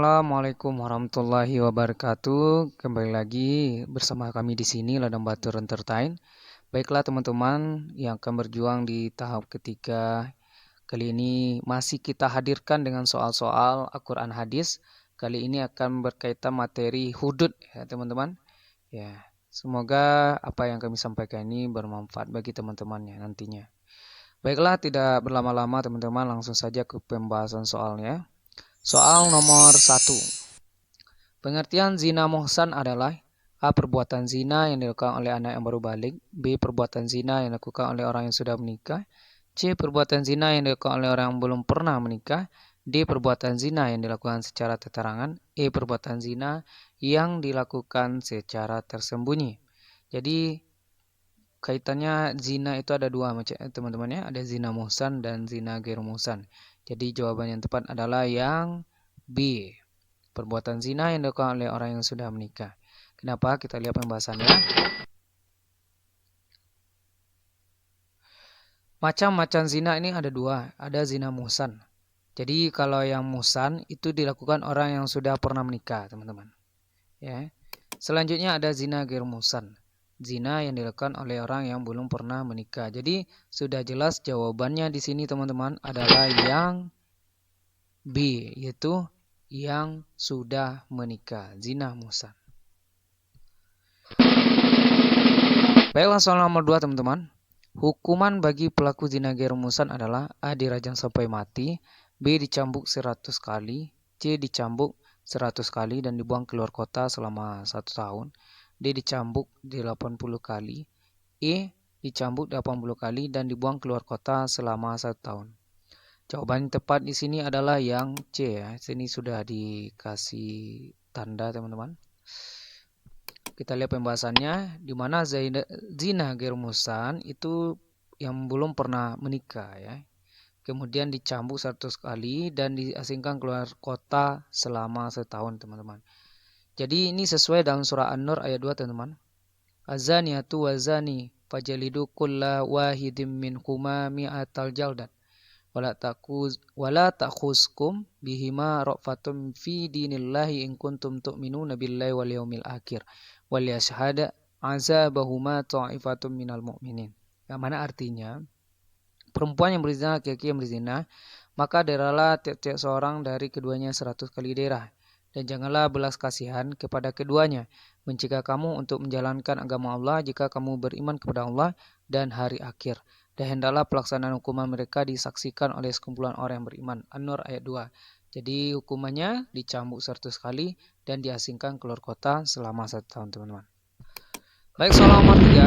Assalamualaikum warahmatullahi wabarakatuh. Kembali lagi bersama kami di sini Ladang Batur Entertain. Baiklah teman-teman yang akan berjuang di tahap ketiga. Kali ini masih kita hadirkan dengan soal-soal Al-Quran hadis. Kali ini akan berkaitan materi hudud ya teman-teman. Ya, semoga apa yang kami sampaikan ini bermanfaat bagi teman-temannya nantinya. Baiklah, tidak berlama-lama teman-teman, langsung saja ke pembahasan soalnya. Soal nomor 1. Pengertian zina muhsan adalah A. Perbuatan zina yang dilakukan oleh anak yang baru balik. B. Perbuatan zina yang dilakukan oleh orang yang sudah menikah. C. Perbuatan zina yang dilakukan oleh orang yang belum pernah menikah. D. Perbuatan zina yang dilakukan secara terang-terangan. E. Perbuatan zina yang dilakukan secara tersembunyi. Jadi kaitannya zina itu ada dua macam teman-teman ya. Ada zina muhsan dan zina ghair muhsan. Jadi jawaban yang tepat adalah yang B. Perbuatan zina yang dilakukan oleh orang yang sudah menikah. Kenapa? Kita lihat pembahasannya. Macam-macam zina ini ada dua. Ada zina muhsan. Jadi kalau yang muhsan itu dilakukan orang yang sudah pernah menikah, teman-teman. Ya. Selanjutnya ada zina ghair muhsan. Zina yang dilakukan oleh orang yang belum pernah menikah. Jadi sudah jelas jawabannya di sini teman-teman adalah yang B, yaitu yang sudah menikah, zina muhsan. Baiklah soal nomor 2 teman-teman. Hukuman bagi pelaku zina ghair muhsan adalah A. dirajam sampai mati, B. dicambuk 100 kali, C. dicambuk 100 kali dan dibuang keluar kota selama 1 tahun, D. dicambuk 80 kali, E. dicambuk 80 kali dan dibuang keluar kota selama 1 tahun. Jawaban tepat di sini adalah yang C ya. Sini sudah dikasih tanda teman-teman. Kita lihat pembahasannya di mana zina ghair muhsan itu yang belum pernah menikah ya. Kemudian dicambuk 100 kali dan diasingkan keluar kota selama 1 tahun teman-teman. Jadi ini sesuai dalam surah An-Nur ayat 2 teman-teman. Azaniyatu wazani fajalidu kulla wahidin minhuma mi'atal jaldat. Wala ta'khuzkum bihima ra'fatum fi dinillahi in kuntum tu'minuna billahi wal yaumil akhir wal yashhada azabahuma ta'ifatum minal mu'minin. Yang mana artinya perempuan yang berzina, laki-laki yang berzina, maka deralah tiap-tiap seorang dari keduanya 100 kali derah. Dan janganlah belas kasihan kepada keduanya, mencegah kamu untuk menjalankan agama Allah jika kamu beriman kepada Allah dan hari akhir. Dan hendaklah pelaksanaan hukuman mereka disaksikan oleh sekumpulan orang yang beriman. An-Nur ayat 2. Jadi hukumannya dicambuk 100 kali dan diasingkan keluar kota selama 1 tahun teman-teman. Baik, soal nomor 3.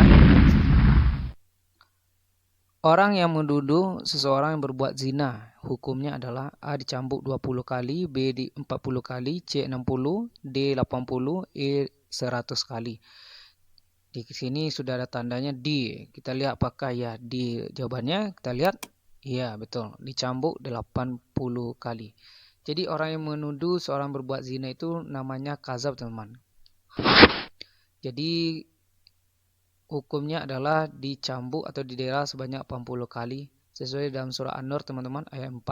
Orang yang menuduh seseorang yang berbuat zina, hukumnya adalah A. dicambuk 20 kali, B. 40 kali, C. 60, D. 80, E. 100 kali. Di sini sudah ada tandanya D. Kita lihat apakah ya D jawabannya. Kita lihat. Iya, betul. Dicambuk 80 kali. Jadi orang yang menuduh seorang berbuat zina itu namanya kazab, teman-teman. Jadi hukumnya adalah dicambuk atau didera sebanyak 80 kali sesuai dalam surah An-Nur teman-teman ayat 4.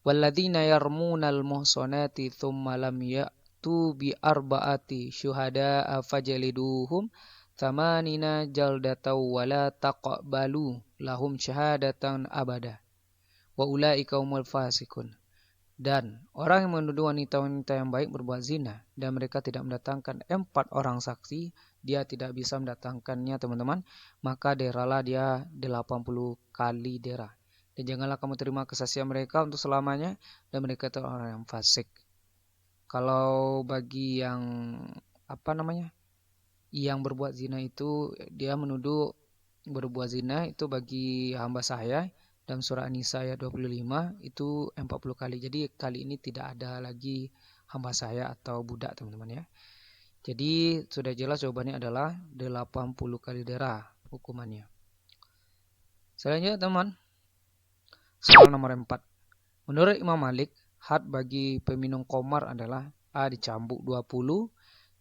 Walladzina yarmunal muhsanati tsumma lam ya'tu bi arba'ati syuhada'a fajliduhum thamanina jaldatan wa la taqbalu lahum syahadatan abada wa ulaika humul fasiqun. Dan orang yang menuduh wanita-wanita yang baik berbuat zina dan mereka tidak mendatangkan 4 orang saksi, dia tidak bisa mendatangkannya teman-teman, maka deralah dia 80 kali dera. Dan janganlah kamu terima kesaksian mereka untuk selamanya dan mereka itu orang yang fasik. Kalau bagi yang yang berbuat zina itu dia menuduh berbuat zina itu bagi hamba saya dalam surah An-Nisa ayat 25 itu 40 kali. Jadi kali ini tidak ada lagi hamba saya atau budak teman-teman ya. Jadi sudah jelas jawabannya adalah 80 kali dera hukumannya. Selanjutnya teman, soal nomor 4. Menurut Imam Malik, had bagi peminum khamar adalah A. dicambuk 20,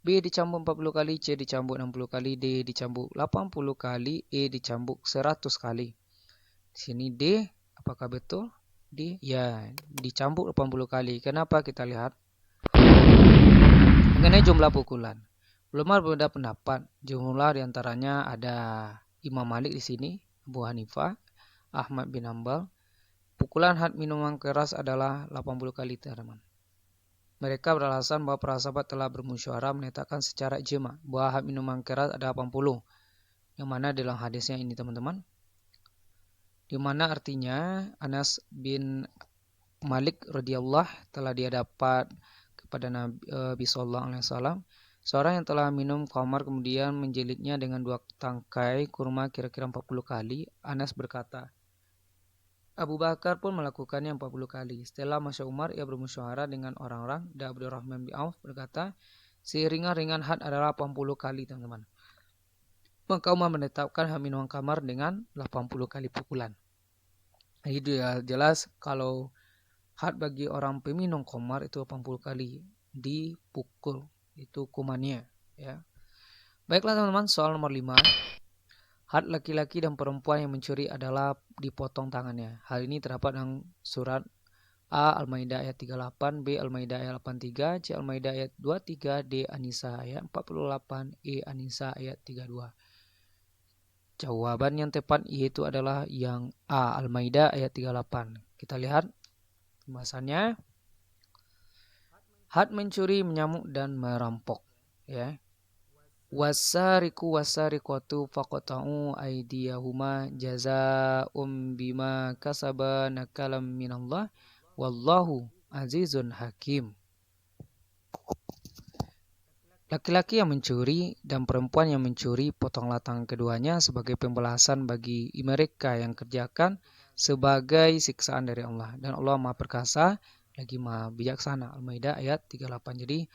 B. dicambuk 40 kali, C. dicambuk 60 kali, D. dicambuk 80 kali, E. dicambuk 100 kali. Di sini D, apakah betul? D, ya, dicambuk 80 kali. Kenapa? Kita lihat. Mengenai jumlah pukulan, ulama berbeda pendapat. Jumlah diantaranya ada Imam Malik di sini, Abu Hanifah, Ahmad bin Hambal. Pukulan had minuman keras adalah 80 kali, teman-teman. Mereka beralasan bahwa para sahabat telah bermusyawarah menetapkan secara ijma bahwa had minuman keras ada 80. Yang mana dalam hadisnya ini, teman-teman, di mana artinya Anas bin Malik radhiyallahu telah dia dapat kepada Nabi sallallahu alaihi wasallam seorang yang telah minum khamar kemudian menjilidnya dengan 2 tangkai kurma kira-kira 40 kali. Anas berkata, Abu Bakar pun melakukannya 40 kali. Setelah masa Umar, ia bermusyawarah dengan orang-orang, dan Abdurrahman bin Auf berkata, si ringan had adalah 80 kali, teman-teman. Maka Umar menetapkan had minuman khamar dengan 80 kali pukulan. Itu ya jelas kalau had bagi orang peminum khamar itu 80 kali dipukul, itu hukumannya, ya. Baiklah teman-teman, soal nomor 5. Had laki-laki dan perempuan yang mencuri adalah dipotong tangannya. Hal ini terdapat dalam surat A Al-Maidah ayat 38, B Al-Maidah ayat 83, C Al-Maidah ayat 23, D An-Nisa ayat 48, E An-Nisa ayat 32. Jawaban yang tepat yaitu adalah yang A Al-Maidah ayat 38. Kita lihat pembahasannya. Had mencuri, menyamuk dan merampok, ya. Wasariku wasariqatu faqta'u aydiyahuma jazaa'um bima kasaba nakalam minallah wallahu azizun hakim. Laki-laki yang mencuri dan perempuan yang mencuri, potonglah tangan keduanya sebagai pembalasan bagi mereka yang kerjakan sebagai siksaan dari Allah. Dan Allah Maha Perkasa lagi Maha Bijaksana. Al-Maidah ayat 38. Jadi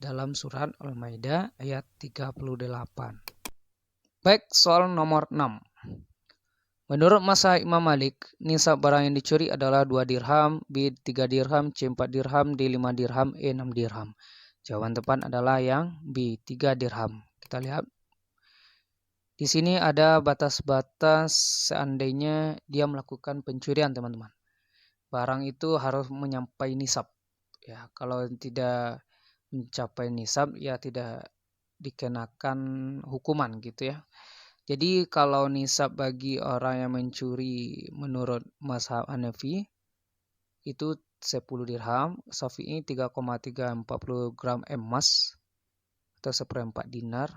dalam surat Al-Maidah ayat 38. Baik, soal nomor 6. Menurut mazhab Imam Malik, nisab barang yang dicuri adalah 2 dirham, B 3 dirham, C 4 dirham, D 5 dirham, E 6 dirham. Jawaban tepat adalah yang B 3 dirham. Kita lihat. Di sini ada batas-batas seandainya dia melakukan pencurian, teman-teman. Barang itu harus menyampai nisab. Ya, kalau tidak mencapai nisab ya tidak dikenakan hukuman gitu ya. Jadi kalau nisab bagi orang yang mencuri menurut mazhab Hanafi itu 10 dirham, Syafi'i 3,340 gram emas atau seperempat dinar.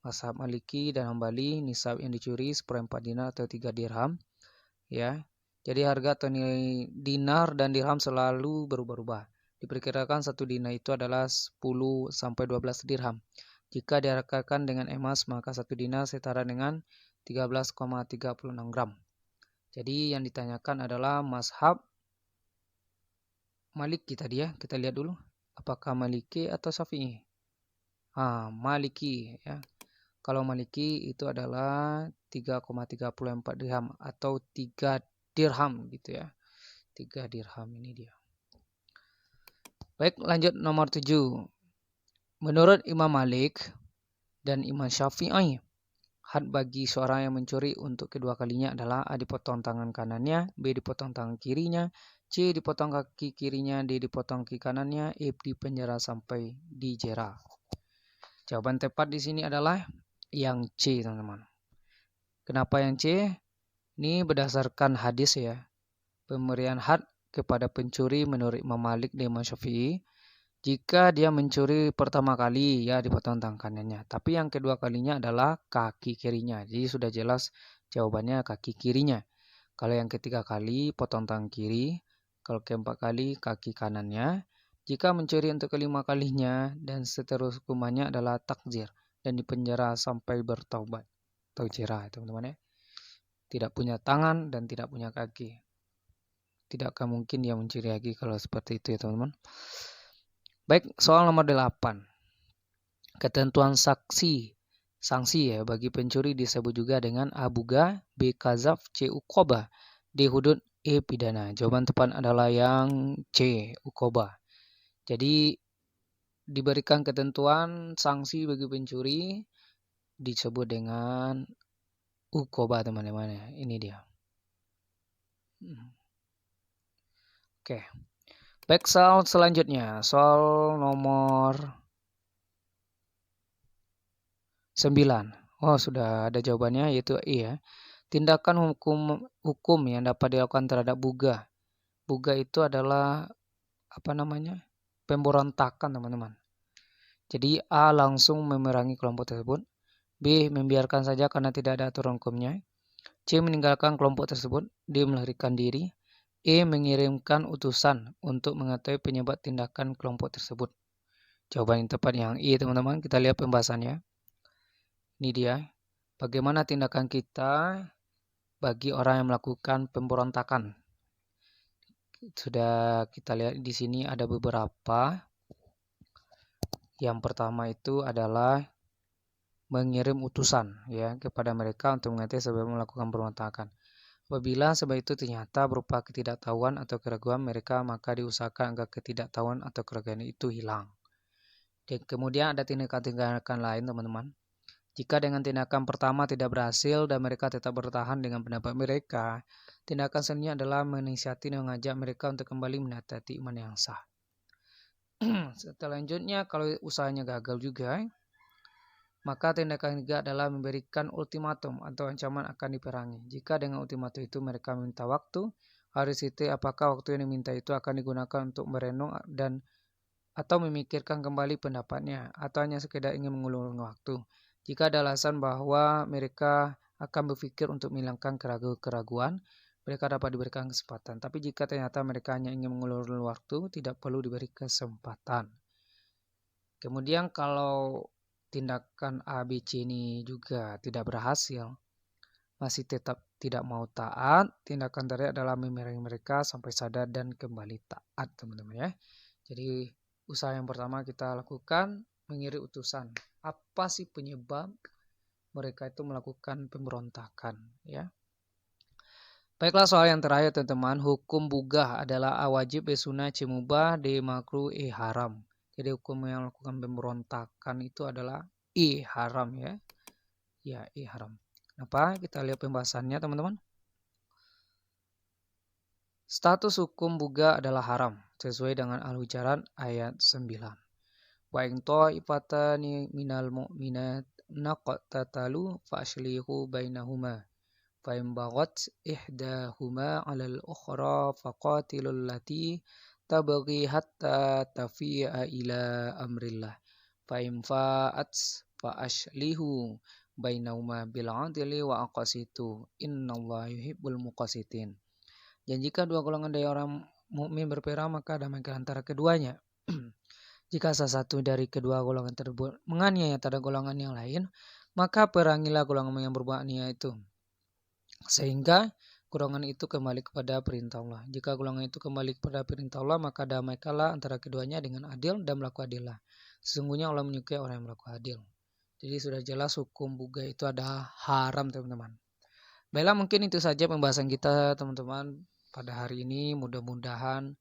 Mazhab Maliki dan Hambali nisab yang dicuri seperempat dinar atau 3 dirham, ya. Jadi harga atau nilai dinar dan dirham selalu berubah-ubah. Diperkirakan 1 dinar itu adalah 10 sampai 12 dirham. Jika dirakakan dengan emas, maka 1 dinar setara dengan 13,36 gram. Jadi yang ditanyakan adalah mazhab Maliki tadi ya. Kita lihat dulu apakah Maliki atau Syafi'i. Maliki ya. Kalau Maliki itu adalah 3,34 dirham atau 3 dirham gitu ya. 3 dirham ini dia. Baik, lanjut nomor 7. Menurut Imam Malik dan Imam Syafi'i, had bagi seorang yang mencuri untuk kedua kalinya adalah A dipotong tangan kanannya, B dipotong tangan kirinya, C dipotong kaki kirinya, D dipotong kaki kanannya, E dipenjara sampai dijera. Jawaban tepat di sini adalah yang C, teman-teman. Kenapa yang C? Ini berdasarkan hadis ya. Pemberian had kepada pencuri menurut Imam Malik dan Imam Syafi'i, jika dia mencuri pertama kali ya dipotong tangan kanannya, tapi yang kedua kalinya adalah kaki kirinya. Jadi sudah jelas jawabannya kaki kirinya. Kalau yang ketiga kali potong tangan kiri, kalau keempat kali kaki kanannya. Jika mencuri untuk kelima kalinya dan seterusnya hukumannya adalah takzir dan dipenjara sampai bertaubat atau jera, teman-teman ya. Tidak punya tangan dan tidak punya kaki. Tidak akan mungkin dia mencuri lagi kalau seperti itu ya, teman-teman. Baik, soal nomor 8. Ketentuan sanksi ya bagi pencuri disebut juga dengan A buga, B kazaf, C uqobah, D hudud, E pidana. Jawaban tepat adalah yang C uqobah. Jadi diberikan ketentuan sanksi bagi pencuri disebut dengan uqobah, teman-teman ya. Ini dia. Oke. Baik, soal selanjutnya, soal nomor Oh, sudah ada jawabannya, yaitu E ya. Tindakan hukum yang dapat dilakukan terhadap buga. Buga itu adalah pemberontakan, teman-teman. Jadi A langsung memerangi kelompok tersebut, B membiarkan saja karena tidak ada aturan hukumnya, C meninggalkan kelompok tersebut, D melarikan diri, E mengirimkan utusan untuk mengetahui penyebab tindakan kelompok tersebut. Jawaban yang tepat yang E, teman-teman. Kita lihat pembahasannya. Ini dia. Bagaimana tindakan kita bagi orang yang melakukan pemberontakan. Sudah kita lihat di sini ada beberapa. Yang pertama itu adalah mengirim utusan ya kepada mereka untuk mengetahui sebab melakukan pemberontakan. Apabila sebab itu ternyata berupa ketidaktahuan atau keraguan mereka, maka diusahakan agar ketidaktahuan atau keraguan itu hilang. Dan kemudian ada tindakan-tindakan lain, teman-teman. Jika dengan tindakan pertama tidak berhasil dan mereka tetap bertahan dengan pendapat mereka, tindakan selanjutnya adalah menasihati dan mengajak mereka untuk kembali menatati iman yang sah. Selanjutnya, kalau usahanya gagal juga, maka tindakan ketiga adalah memberikan ultimatum atau ancaman akan diperangi. Jika dengan ultimatum itu mereka meminta waktu, harus itu apakah waktu yang diminta itu akan digunakan untuk merenung dan atau memikirkan kembali pendapatnya, atau hanya sekedar ingin mengulur waktu. Jika ada alasan bahwa mereka akan berpikir untuk menghilangkan keraguan, mereka dapat diberikan kesempatan. Tapi jika ternyata mereka hanya ingin mengulur waktu, tidak perlu diberi kesempatan. Kemudian kalau tindakan A, B, C ini juga tidak berhasil, masih tetap tidak mau taat, tindakan terakhir adalah memerangi mereka sampai sadar dan kembali taat, teman-teman ya. Jadi usaha yang pertama kita lakukan mengirim utusan. Apa sih penyebab mereka itu melakukan pemberontakan ya? Baiklah, soal yang terakhir, teman-teman. Hukum bugah adalah A wajib, B sunnah, C mubah, D makruh, E haram. Jadi hukum yang melakukan pemberontakan itu adalah E haram ya. Ya, E haram. Kenapa? Kita lihat pembahasannya, teman-teman. Status hukum buga adalah haram sesuai dengan Al-Hujurat ayat 9. Wa in ta'ifatani minal mu'minat naqtatalu fa'ashlihu bainahuma fa in baghat ihdahuma 'alal ukhra faqatilul lati tabghi hatta tafi'a ila amrillah fa in fa'at fa'ashlihu bainahuma bil 'adli wa aqsitu innallaha yuhibbul muqsitin. Dan jika dua golongan dari orang mukmin berperang, maka damaikan antara keduanya. Jika salah satu dari kedua golongan tersebut menganiaya terhadap golongan yang lain, maka perangilah golongan yang berbuat niat itu, sehingga golongan itu kembali kepada perintah Allah. Jika golongan itu kembali kepada perintah Allah, maka damaikanlah antara keduanya dengan adil dan berlaku adillah. Sesungguhnya Allah menyukai orang yang berlaku adil. Jadi sudah jelas hukum buga itu adalah haram, teman-teman. Baiklah, mungkin itu saja pembahasan kita, teman-teman, pada hari ini. Mudah-mudahan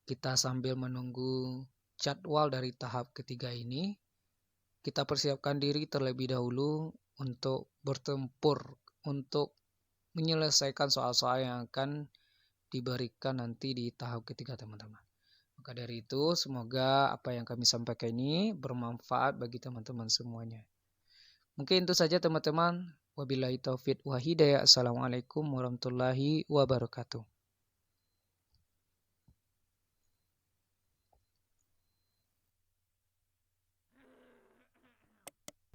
kita sambil menunggu jadwal dari tahap ketiga ini, kita persiapkan diri terlebih dahulu untuk bertempur, untuk menyelesaikan soal-soal yang akan diberikan nanti di tahap ketiga, teman-teman. Maka dari itu, semoga apa yang kami sampaikan ini bermanfaat bagi teman-teman semuanya. Mungkin itu saja, teman-teman. Wabillahi taufiq wa hidayah. Assalamualaikum warahmatullahi wabarakatuh.